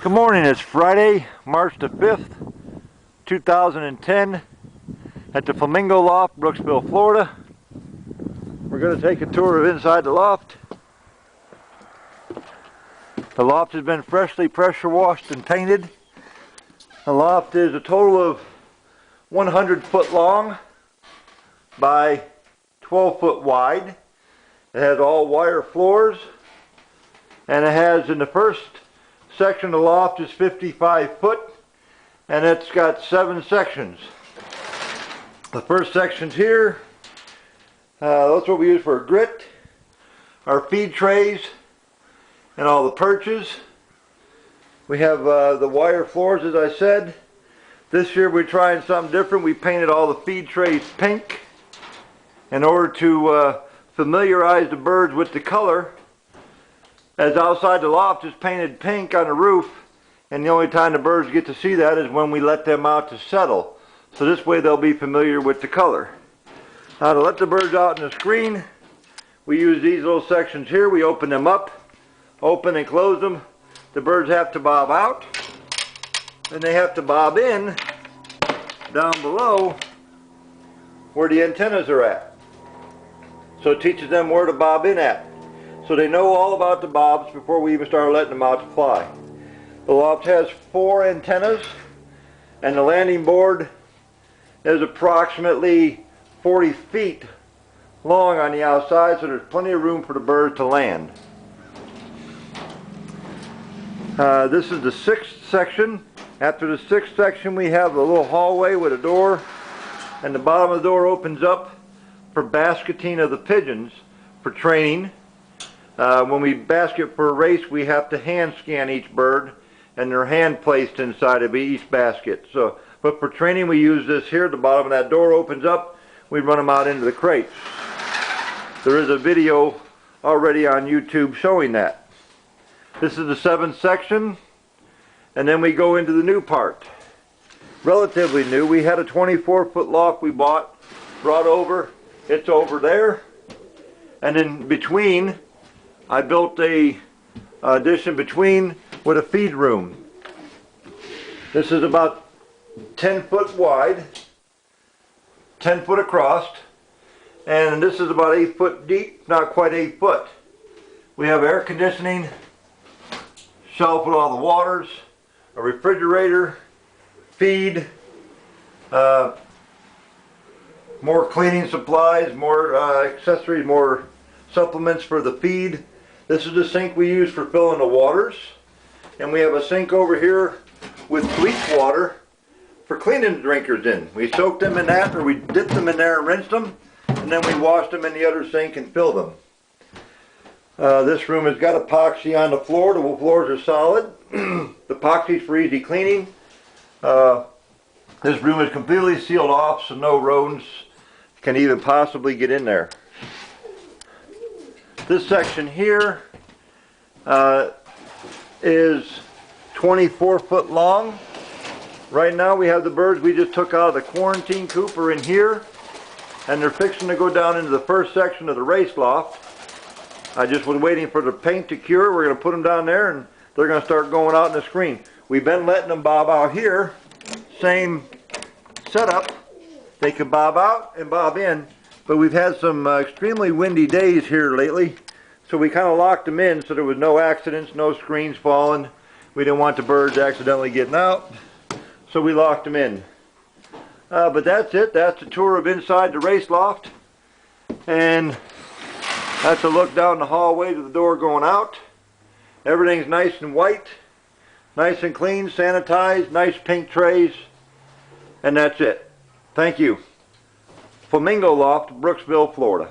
Good morning, it's Friday, March the 5th, 2010 at the Flamingo Loft, Brooksville, Florida. We're going to take a tour of inside the loft. The loft has been freshly pressure washed and painted. The loft is a total of 100 foot long by 12 foot wide. It has all wire floors, and it has, in the first section of the loft is 55 foot, and it's got 7 sections. The first section's here. That's what we use for a grit, our feed trays, and all the perches. We have the wire floors, as I said. This year we're trying something different. We painted all the feed trays pink in order to familiarize the birds with the color, as outside the loft is painted pink on the roof, and the only time the birds get to see that is when we let them out to settle. So this way they'll be familiar with the color. Now, to let the birds out in the screen, we use these little sections here. We open them up, open and close them. The birds have to bob out, and they have to bob in down below where the antennas are at. So it teaches them where to bob in at, so they know all about the bobs before we even start letting them out to fly. The loft has 4 antennas, and the landing board is approximately 40 feet long on the outside, so there's plenty of room for the bird to land. This is the 6th section. After the 6th section, we have a little hallway with a door, and the bottom of the door opens up for basketing of the pigeons for training. When we basket for a race, we have to hand scan each bird, and they're hand placed inside of each basket. But for training, we use this here. The bottom of that door opens up. We run them out into the crates. There is a video already on YouTube showing that. This is the 7th section, and then we go into the new part. Relatively new. We had a 24-foot loft we brought over. It's over there, and in between, I built a addition between with a feed room. This is about 10 foot wide, 10 foot across, and this is about 8 foot deep, not quite 8 foot. We have air conditioning, shelf with all the waters, a refrigerator, feed, more cleaning supplies, more accessories, more supplements for the feed. This is the sink we use for filling the waters, and we have a sink over here with bleach water for cleaning the drinkers in. We soak them in that, or we dip them in there and rinse them, and then we wash them in the other sink and fill them. This room has got epoxy on the floor. The floors are solid. The epoxy is for easy cleaning. This room is completely sealed off, so no rodents can even possibly get in there. This section here is 24 foot long. Right now we have the birds we just took out of the quarantine coop are in here, and they're fixing to go down into the first section of the race loft. I just was waiting for the paint to cure. We're going to put them down there, and they're going to start going out in the screen. We've been letting them bob out here. Same setup. They can bob out and bob in, but we've had some extremely windy days here lately, so we kind of locked them in so there was no accidents, no screens falling. We didn't want the birds accidentally getting out, so we locked them in. But that's it. That's the tour of inside the race loft, and that's a look down the hallway to the door going out. Everything's nice and white, nice and clean, sanitized, nice pink trays, and that's it. Thank you. Flamingo Loft, Brooksville, Florida.